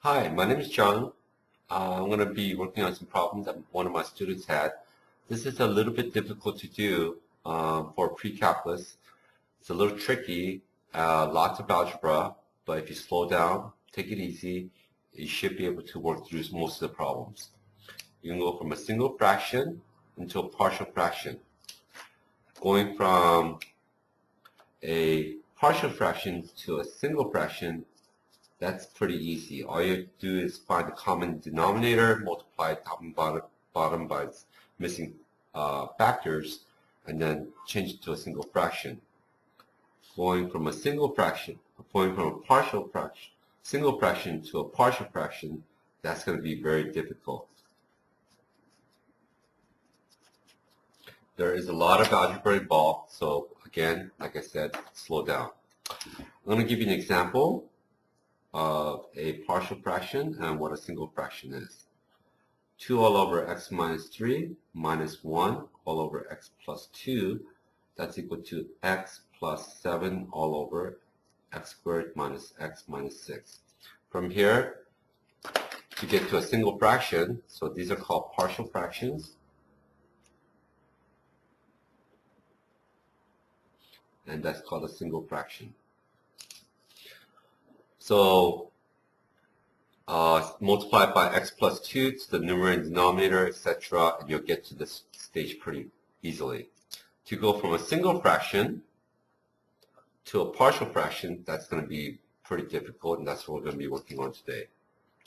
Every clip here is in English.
Hi, my name is John. I'm going to be working on some problems that one of my students had. This is a little bit difficult to do for pre-calculus. It's a little tricky, lots of algebra, but if you slow down, take it easy, you should be able to work through most of the problems. You can go from a single fraction into a partial fraction. Going from a partial fraction to a single fraction, that's pretty easy. All you have to do is find the common denominator, multiply top and bottom by its missing factors, and then change it to a single fraction. Going from a single fraction, going from a partial fraction, single fraction to a partial fraction, that's going to be very difficult. There is a lot of algebra involved, so again, like I said, slow down. I'm going to give you an example of a partial fraction and what a single fraction is. 2 all over x minus 3 minus 1 all over x plus 2, that's equal to x plus 7 all over x squared minus x minus 6. From here, to get to a single fraction, so these are called partial fractions, and that's called a single fraction. So multiply it by x plus 2 to the numerator and denominator, etc., and you'll get to this stage pretty easily. To go from a single fraction to a partial fraction, that's going to be pretty difficult, and that's what we're going to be working on today.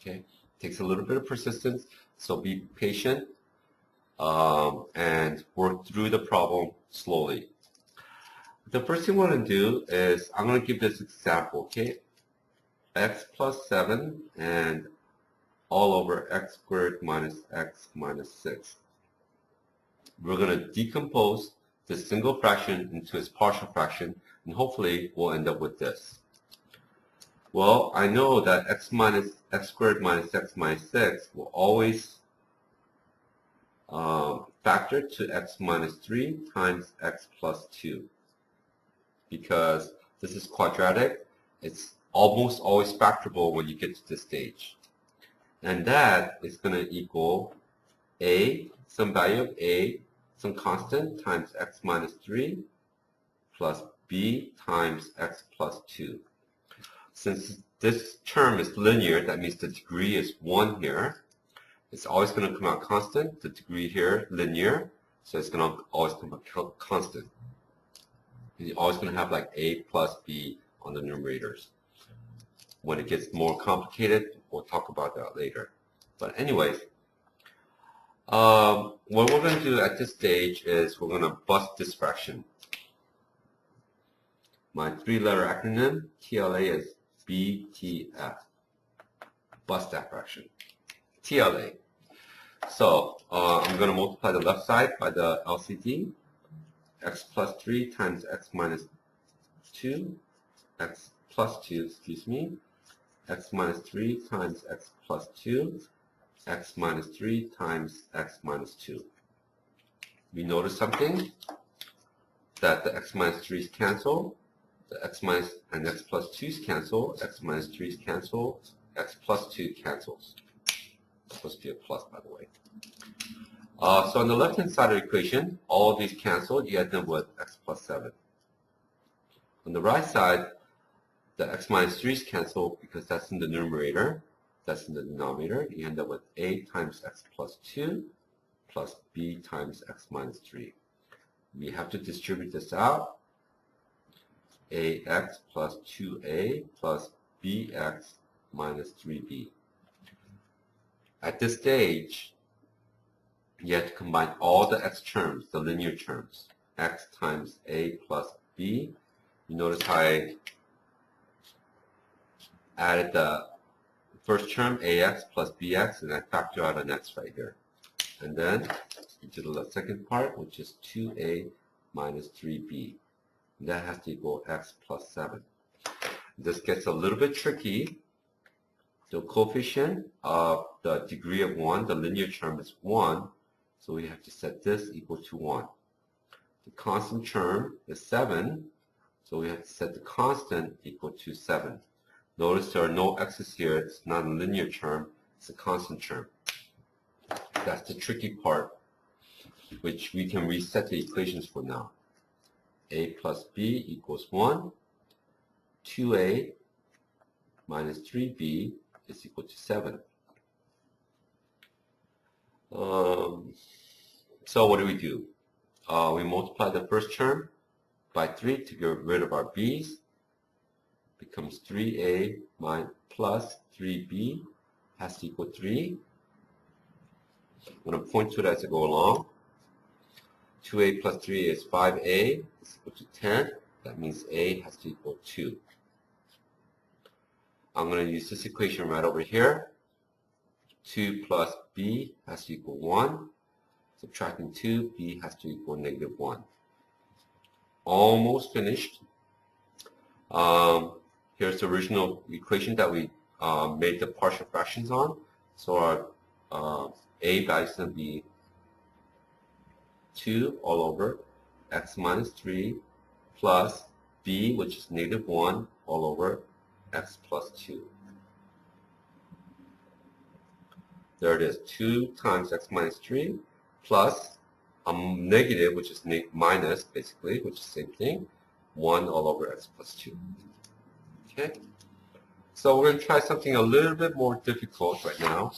Okay, it takes a little bit of persistence, so be patient and work through the problem slowly. The first thing we're going to do is I'm going to give this example, okay? X plus 7 and all over x squared minus x minus 6. We're going to decompose this single fraction into its partial fraction, and hopefully we'll end up with this. Well, I know that x squared minus x minus 6 will always factor to x minus 3 times x plus 2. Because this is quadratic, it's almost always factorable when you get to this stage. And that is going to equal a, some value of a, some constant, times x minus 3, plus b times x plus 2. Since this term is linear, that means the degree is 1 here. It's always going to come out constant. The degree here, linear, so it's going to always come out constant. You're always going to have like a plus b on the numerators. When it gets more complicated, we'll talk about that later. But anyways, what we're going to do at this stage is we're going to bust this fraction. My 3-letter acronym, TLA, is BTF. Bust that fraction. TLA. So I'm going to multiply the left side by the LCD. X plus 3 times x minus 2, x plus 2, excuse me, x minus 3 times x plus 2, x minus 3 times x minus 2. We notice something, that the x minus 3's cancel, the x minus and x plus 2's cancel, x minus 3's cancel, x plus 2 cancels. It's supposed to be a plus, by the way. So on the left-hand side of the equation, all of these cancel. You end them with x plus 7. On the right side, the x minus 3's cancel because that's in the numerator. That's in the denominator. You end up with a times x plus 2 plus b times x minus 3. We have to distribute this out. ax plus 2a plus bx minus 3b. At this stage, you have to combine all the x terms, the linear terms. X times a plus b. You notice how I added the first term, ax plus bx, and I factor out an x right here. And then we do the second part, which is 2a minus 3b. And that has to equal x plus 7. This gets a little bit tricky. The coefficient of the degree of 1, the linear term, is 1. So we have to set this equal to 1. The constant term is 7, so we have to set the constant equal to 7. Notice there are no x's here. It's not a linear term. It's a constant term. That's the tricky part, which we can reset the equations for now. A plus b equals 1. 2a minus 3b is equal to 7. So what do? We multiply the first term by 3 to get rid of our b's. Becomes 3a plus 3b has to equal 3. I'm going to point to it as I go along. 2a plus 3a is 5a is equal to 10. That means a has to equal 2. I'm going to use this equation right over here. 2 plus b has to equal 1. Subtracting 2, b has to equal negative 1. Almost finished. Here's the original equation that we made the partial fractions on. So our a value is going to be 2 all over x minus 3 plus b, which is negative 1, all over x plus 2. There it is, 2 times x minus 3 plus a negative, which is minus, basically, which is the same thing, 1 all over x plus 2. Okay? So we're going to try something a little bit more difficult right now.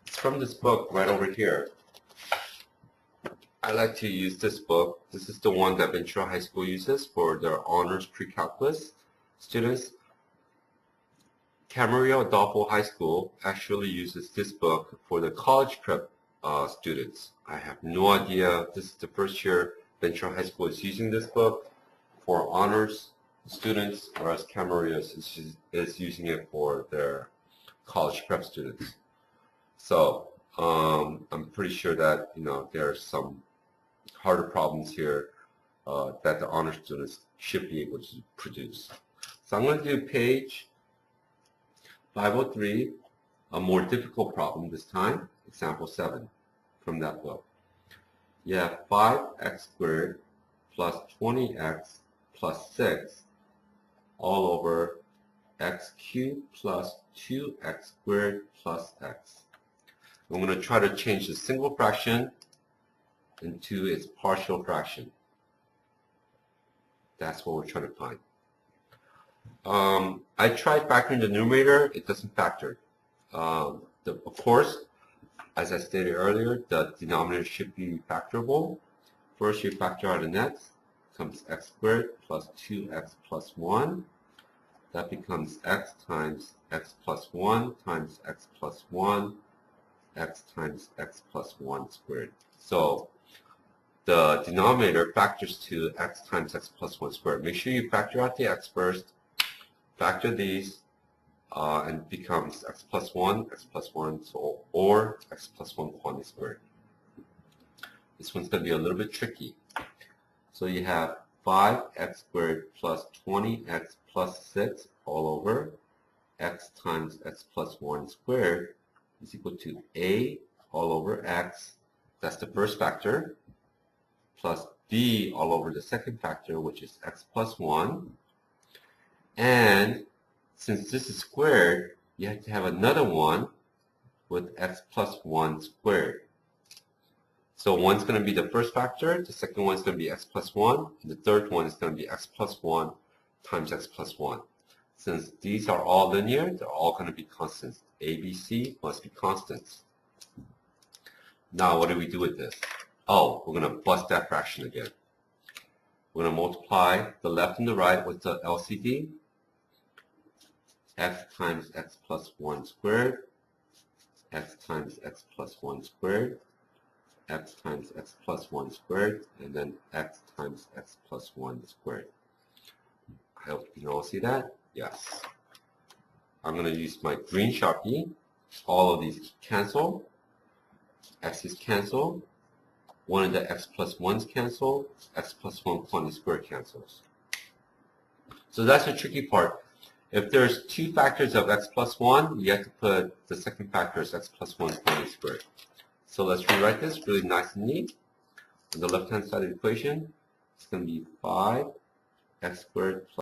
It's from this book right over here. I like to use this book. This is the one that Ventura High School uses for their honors pre-calculus students. Camarillo Adolfo High School actually uses this book for the college prep students. I have no idea. This is the first year Ventura High School is using this book for honors students, whereas Camarillo is using it for their college prep students. So I'm pretty sure that there are some harder problems here that the honor students should be able to produce. So I'm going to do page 503, a more difficult problem this time, example 7 from that book. You have 5x squared plus 20x plus 6 all over x cubed plus 2x squared plus x. I'm going to try to change the single fraction into its partial fraction. That's what we're trying to find. I tried factoring the numerator. It doesn't factor. Of course, as I stated earlier, the denominator should be factorable. First, you factor out an x. Comes x squared plus 2x plus 1. That becomes x times x plus 1 times x plus 1, x times x plus 1 squared. So the denominator factors to x times x plus 1 squared. Make sure you factor out the x first, factor these, and it becomes x plus 1, so, or x plus 1 quantity squared. This one's going to be a little bit tricky. So you have 5x squared plus 20x plus 6 all over x times x plus 1 squared is equal to a all over x, that's the first factor, plus b all over the second factor, which is x plus 1. And since this is squared, you have to have another one with x plus 1 squared. So one's going to be the first factor, the second one is going to be x plus 1, and the third one is going to be x plus 1 times x plus 1. Since these are all linear, they're all going to be constants. A, B, C must be constants. Now what do we do with this? Oh, we're going to bust that fraction again. We're going to multiply the left and the right with the LCD. X times x plus 1 squared, x times x plus 1 squared, x times x plus 1 squared, and then x times x plus 1 squared. I hope you can all see that. Yes. I'm going to use my green Sharpie. All of these cancel. X's cancel. One of the x plus 1's cancel. X plus 1 quantity squared cancels. So that's the tricky part. If there's two factors of x plus 1, you have to put the second factor as x plus 1 quantity squared. So let's rewrite this really nice and neat. On the left-hand side of the equation, it's going to be 5x x squared